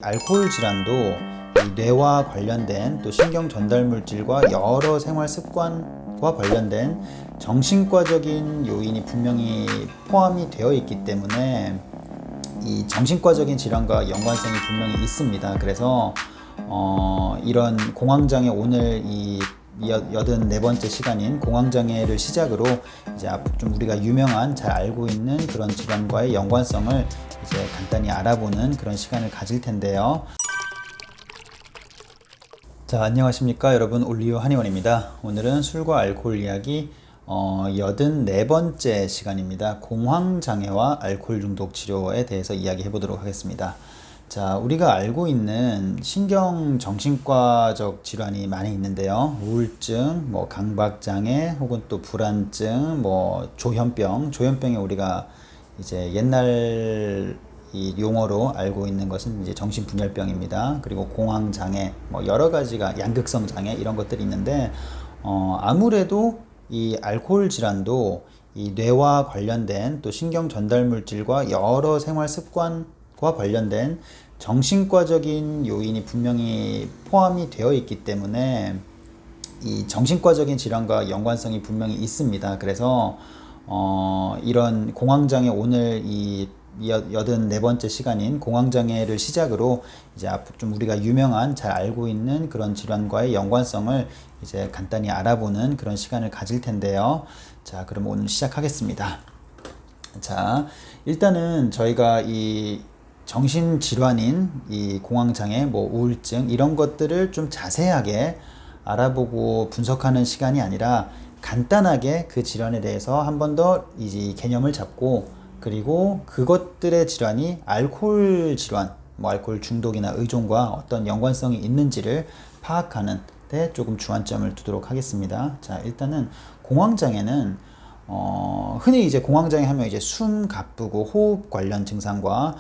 알코올 질환도 이 뇌와 관련된 또 신경 전달 물질과 여러 생활 습관과 관련된 정신과적인 요인이 분명히 포함이 되어 있기 때문에 이 정신과적인 질환과 연관성이 분명히 있습니다. 그래서 이런 공황장애, 오늘 이 84번째 시간인 공황장애를 시작으로 이제 좀 우리가 유명한, 잘 알고 있는 그런 질환과의 연관성을 이제 간단히 알아보는 그런 시간을 가질 텐데요. 자, 안녕하십니까 여러분, 올리오 한의원입니다. 오늘은 술과 알코올 이야기 84번째 시간입니다. 공황장애와 알코올 중독 치료에 대해서 이야기해 보도록 하겠습니다. 자, 우리가 알고 있는 신경 정신과적 질환이 많이 있는데요. 우울증, 강박장애, 혹은 또 불안증, 조현병에 우리가 이제 옛날 이 용어로 알고 있는 것은 이제 정신분열병입니다. 그리고 공황장애, 여러 가지가 양극성 장애 이런 것들이 있는데, 아무래도 이 알코올 질환도 이 뇌와 관련된 또 신경 전달 물질과 여러 생활 습관과 관련된 정신과적인 요인이 분명히 포함이 되어 있기 때문에 이 정신과적인 질환과 연관성이 분명히 있습니다. 그래서 이런 공황장애, 오늘 이 84번째 시간인 공황장애를 시작으로 이제 좀 우리가 유명한, 잘 알고 있는 그런 질환과의 연관성을 이제 간단히 알아보는 그런 시간을 가질 텐데요. 자, 그럼 오늘 시작하겠습니다. 자, 일단은 저희가 이 정신질환인 이 공황장애, 우울증 이런 것들을 좀 자세하게 알아보고 분석하는 시간이 아니라 간단하게 그 질환에 대해서 한 번 더 이 개념을 잡고, 그리고 그것들의 질환이 알코올 질환, 알코올 중독이나 의존과 어떤 연관성이 있는지를 파악하는 데 조금 주안점을 두도록 하겠습니다. 자, 일단은 공황장애는 흔히 이제 공황장애 하면 이제 숨 가쁘고 호흡 관련 증상과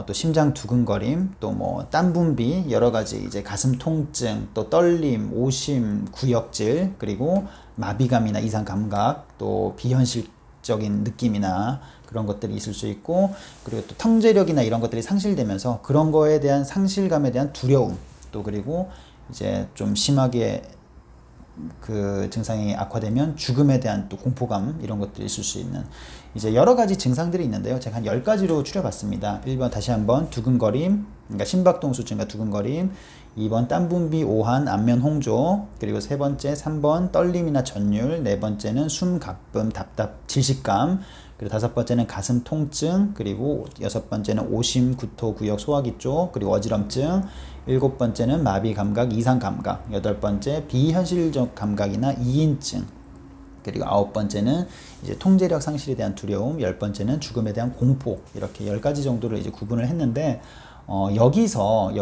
또 심장 두근거림, 또 땀 분비, 여러 가지 이제 가슴 통증, 또 떨림, 오심, 구역질, 그리고 마비감이나 이상 감각, 또 비현실적인 느낌이나 그런 것들이 있을 수 있고, 그리고 또 통제력이나 이런 것들이 상실되면서 그런 거에 대한 상실감에 대한 두려움, 또 그리고 이제 좀 심하게 그 증상이 악화되면 죽음에 대한 또 공포감, 이런 것들이 있을 수 있는 이제 여러 가지 증상들이 있는데요. 제가 한 10가지로 추려봤습니다. 1번 다시 한번 두근거림, 그러니까 심박동수증과 두근거림, 2번 땀분비, 오한, 안면 홍조, 그리고 3번째 떨림이나 전율, 4번째는 숨 가쁨, 답답, 질식감, 그리고 5번째는 가슴 통증, 그리고 6번째는 오심, 구토, 구역, 소화기 쪽, 그리고 어지럼증, 7번째는 마비 감각, 이상 감각, 8번째 비현실적 감각이나 이인증, 그리고 9번째는 이제 통제력 상실에 대한 두려움, 10번째는 죽음에 대한 공포, 이렇게 10가지 정도를 이제 구분을 했는데, 여기서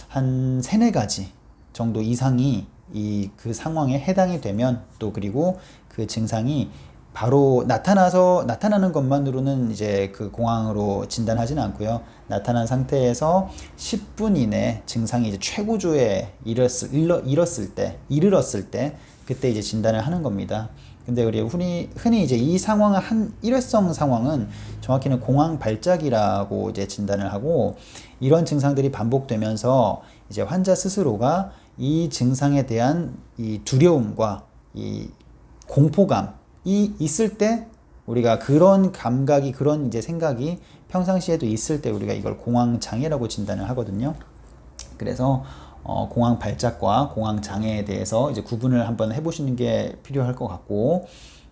한 3-4가지 정도 이상이 그 상황에 해당이 되면, 또 그리고 그 증상이 바로 나타나는 것만으로는 이제 그 공황으로 진단하지는 않고요. 나타난 상태에서 10분 이내 증상이 이제 최고조에 이르렀을 때 그때 이제 진단을 하는 겁니다. 근데 우리 흔히 이제 이 상황은 일회성 상황은 정확히는 공황 발작이라고 이제 진단을 하고, 이런 증상들이 반복되면서 이제 환자 스스로가 이 증상에 대한 이 두려움과 이 공포감이 있을 때, 우리가 그런 감각이, 그런 이제 생각이 평상시에도 있을 때 우리가 이걸 공황장애라고 진단을 하거든요. 그래서 공황 발작과 공황 장애에 대해서 이제 구분을 한번 해보시는 게 필요할 것 같고,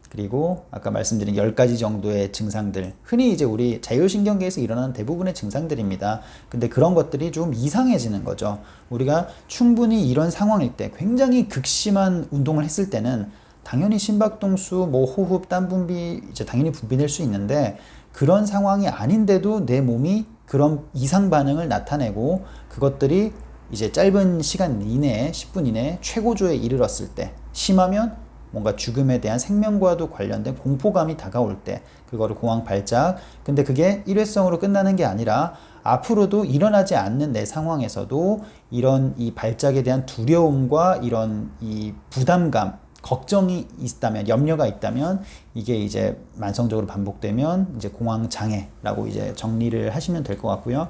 그리고 아까 말씀드린 10가지 정도의 증상들, 흔히 이제 우리 자율신경계에서 일어나는 대부분의 증상들입니다. 근데 그런 것들이 좀 이상해지는 거죠. 우리가 충분히 이런 상황일 때, 굉장히 극심한 운동을 했을 때는 당연히 심박동수, 호흡, 땀 분비 이제 당연히 분비될 수 있는데, 그런 상황이 아닌데도 내 몸이 그런 이상 반응을 나타내고, 그것들이 이제 짧은 시간 이내에, 10분 이내에 최고조에 이르렀을 때, 심하면 뭔가 죽음에 대한 생명과도 관련된 공포감이 다가올 때, 그거를 공황 발작. 근데 그게 일회성으로 끝나는 게 아니라 앞으로도 일어나지 않는 내 상황에서도 이런 이 발작에 대한 두려움과 이런 이 부담감, 걱정이 있다면, 염려가 있다면, 이게 이제 만성적으로 반복되면 이제 공황장애라고 이제 정리를 하시면 될 것 같고요.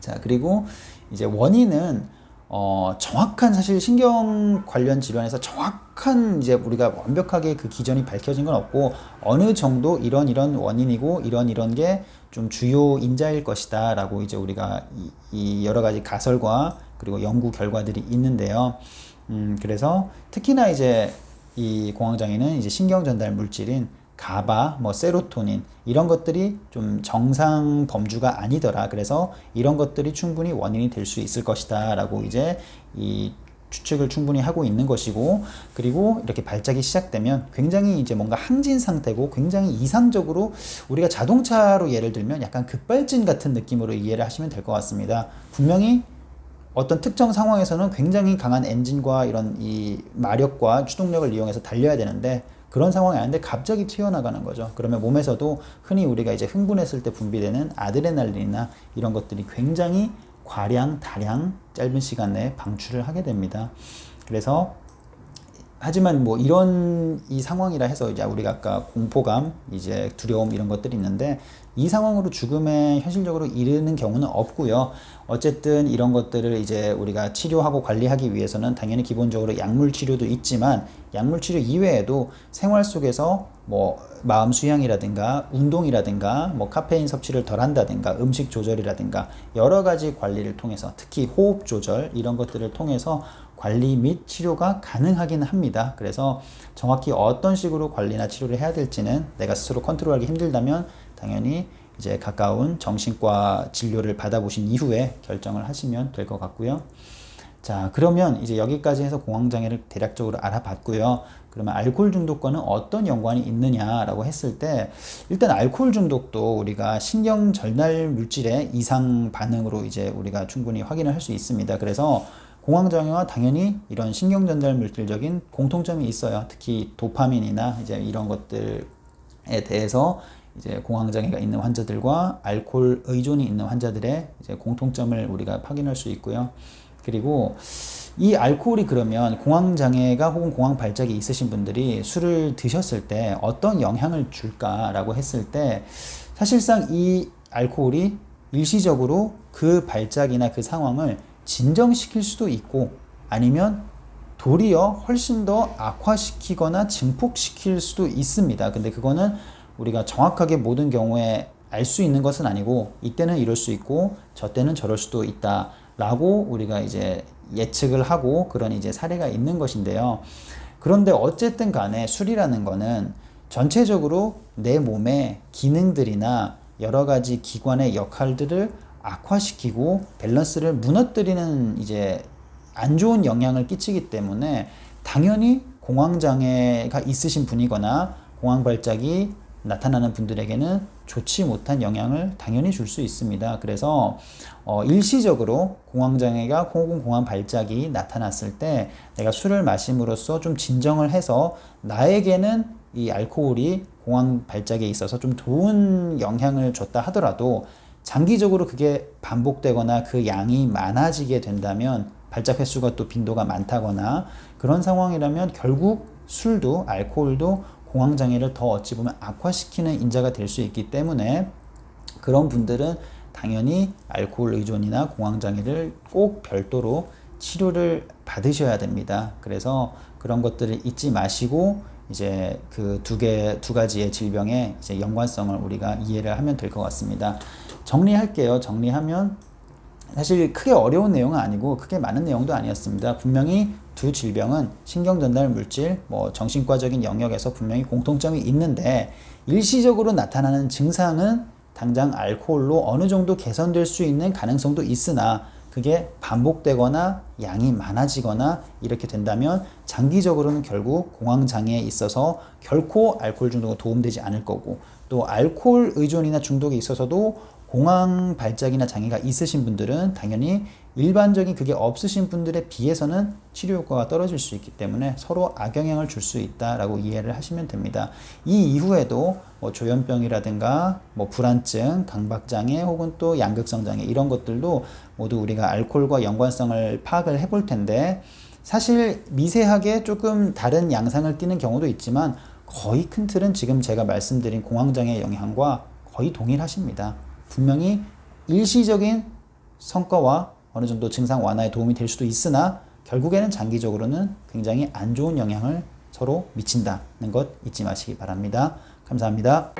자, 그리고 이제 원인은 정확한 사실 신경 관련 질환에서 정확한 이제 우리가 완벽하게 그 기전이 밝혀진 건 없고 어느 정도 이런 원인이고 이런 게 좀 주요 인자일 것이다 라고 이제 우리가 이 여러 가지 가설과 그리고 연구 결과들이 있는데요. 그래서 특히나 이제 이 공황장애는 이제 신경 전달 물질인 가바, 뭐 세로토닌 이런 것들이 좀 정상 범주가 아니더라. 그래서 이런 것들이 충분히 원인이 될 수 있을 것이다 라고 이제 이 추측을 충분히 하고 있는 것이고, 그리고 이렇게 발작이 시작되면 굉장히 이제 뭔가 항진 상태고 굉장히 이상적으로 우리가 자동차로 예를 들면 약간 급발진 같은 느낌으로 이해를 하시면 될 것 같습니다. 분명히 어떤 특정 상황에서는 굉장히 강한 엔진과 이런 이 마력과 추동력을 이용해서 달려야 되는데 그런 상황이 아닌데 갑자기 튀어나가는 거죠. 그러면 몸에서도 흔히 우리가 이제 흥분했을 때 분비되는 아드레날린이나 이런 것들이 굉장히 과량, 다량, 짧은 시간 내에 방출을 하게 됩니다. 그래서 하지만 뭐 이런 이 상황이라 해서 이제 우리가 아까 공포감, 이제 두려움 이런 것들이 있는데 이 상황으로 죽음에 현실적으로 이르는 경우는 없고요. 어쨌든 이런 것들을 이제 우리가 치료하고 관리하기 위해서는 당연히 기본적으로 약물 치료도 있지만 약물 치료 이외에도 생활 속에서 뭐 마음 수양이라든가 운동이라든가 뭐 카페인 섭취를 덜 한다든가 음식 조절이라든가 여러 가지 관리를 통해서 특히 호흡 조절 이런 것들을 통해서 관리 및 치료가 가능하긴 합니다. 그래서 정확히 어떤 식으로 관리나 치료를 해야 될지는 내가 스스로 컨트롤하기 힘들다면 당연히 이제 가까운 정신과 진료를 받아보신 이후에 결정을 하시면 될 것 같고요. 자, 그러면 이제 여기까지 해서 공황장애를 대략적으로 알아봤고요. 그러면 알코올 중독과는 어떤 연관이 있느냐라고 했을 때 일단 알코올 중독도 우리가 신경 전달 물질의 이상 반응으로 이제 우리가 충분히 확인을 할 수 있습니다. 그래서 공황장애와 당연히 이런 신경 전달 물질적인 공통점이 있어요. 특히 도파민이나 이제 이런 것들에 대해서 이제 공황장애가 있는 환자들과 알코올 의존이 있는 환자들의 이제 공통점을 우리가 확인할 수 있고요. 그리고 이 알코올이 그러면 공황장애가 혹은 공황 발작이 있으신 분들이 술을 드셨을 때 어떤 영향을 줄까라고 했을 때 사실상 이 알코올이 일시적으로 그 발작이나 그 상황을 진정시킬 수도 있고 아니면 도리어 훨씬 더 악화시키거나 증폭시킬 수도 있습니다. 근데 그거는 우리가 정확하게 모든 경우에 알 수 있는 것은 아니고 이때는 이럴 수 있고 저 때는 저럴 수도 있다 라고 우리가 이제 예측을 하고 그런 이제 사례가 있는 것인데요. 그런데 어쨌든 간에 술이라는 거는 전체적으로 내 몸의 기능들이나 여러 가지 기관의 역할들을 악화시키고 밸런스를 무너뜨리는 이제 안 좋은 영향을 끼치기 때문에 당연히 공황장애가 있으신 분이거나 공황 발작이 나타나는 분들에게는 좋지 못한 영향을 당연히 줄 수 있습니다. 그래서 일시적으로 공황장애가 혹은 공황 발작이 나타났을 때 내가 술을 마심으로써 좀 진정을 해서 나에게는 이 알코올이 공황 발작에 있어서 좀 좋은 영향을 줬다 하더라도 장기적으로 그게 반복되거나 그 양이 많아지게 된다면 발작 횟수가 또 빈도가 많다거나 그런 상황이라면 결국 술도 알코올도 공황장애를 더 어찌 보면 악화시키는 인자가 될 수 있기 때문에 그런 분들은 당연히 알코올 의존이나 공황장애를 꼭 별도로 치료를 받으셔야 됩니다. 그래서 그런 것들을 잊지 마시고 이제 그 두 가지의 질병의 이제 연관성을 우리가 이해를 하면 될 것 같습니다. 정리할게요. 정리하면 사실 크게 어려운 내용은 아니고 크게 많은 내용도 아니었습니다. 분명히 두 질병은 신경전달 물질, 뭐 정신과적인 영역에서 분명히 공통점이 있는데 일시적으로 나타나는 증상은 당장 알코올로 어느 정도 개선될 수 있는 가능성도 있으나 그게 반복되거나 양이 많아지거나 이렇게 된다면 장기적으로는 결국 공황장애에 있어서 결코 알코올 중독은 도움되지 않을 거고 또 알코올 의존이나 중독에 있어서도 공황 발작이나 장애가 있으신 분들은 당연히 일반적인 그게 없으신 분들에 비해서는 치료 효과가 떨어질 수 있기 때문에 서로 악영향을 줄 수 있다라고 이해를 하시면 됩니다. 이 이후에도 뭐 조현병이라든가 뭐 불안증, 강박장애 혹은 또 양극성 장애 이런 것들도 모두 우리가 알코올과 연관성을 파악을 해볼 텐데 사실 미세하게 조금 다른 양상을 띠는 경우도 있지만 거의 큰 틀은 지금 제가 말씀드린 공황장애 영향과 거의 동일하십니다. 분명히 일시적인 성과와 어느 정도 증상 완화에 도움이 될 수도 있으나 결국에는 장기적으로는 굉장히 안 좋은 영향을 서로 미친다는 것 잊지 마시기 바랍니다. 감사합니다.